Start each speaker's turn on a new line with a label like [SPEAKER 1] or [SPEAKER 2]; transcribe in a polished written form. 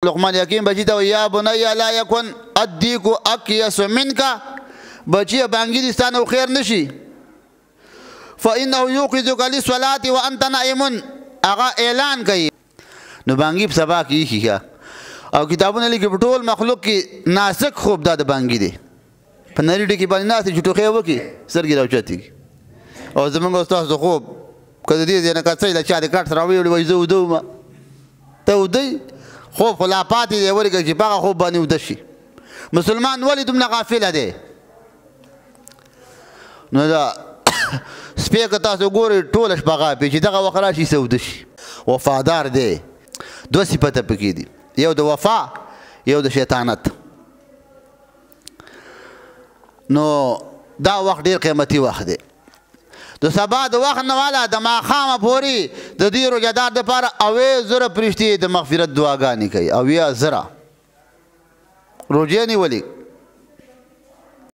[SPEAKER 1] لقمان حکیم بچی ته یا بنی لا یکن الدیک اکیس منک بچی بانګی دي ستانه خیر نشي فانه یوقظک للصلاه وانت نائم هغه اعلان کوي نو بانګی په سبا کې او کتابونه لیکي په ټول مخلوق کې ناسک خوب دا د بانګی دی په نری ډکی باندې ناسې چې ټوخی وکړي سترګې راوچتېږي او زمونږ استاد خوب که د دې نه کڅۍ له چا د کټ سره راویوړي وایي زه وده وم ته ودی خوب خو لا پاتې دی ولې چې په هغه خوب باندې وده شي مسلمان ولې دومره غافله دی نو دا سپی که تاسو ګورئ ټوله شپه غاپي چې دغه وخت راشي څه وده شي وفادار دی دوه صفته پکې دي یو د وفا یو د شیطانت نو دا وخت ډېر قیمتي وخت دی د سبا د وخت نه والا د ماښامه پورې د دې روژهدار دپاره اوې زره فرښتې د مغفرت دعاګانې کوي 80,000 روژې نیولې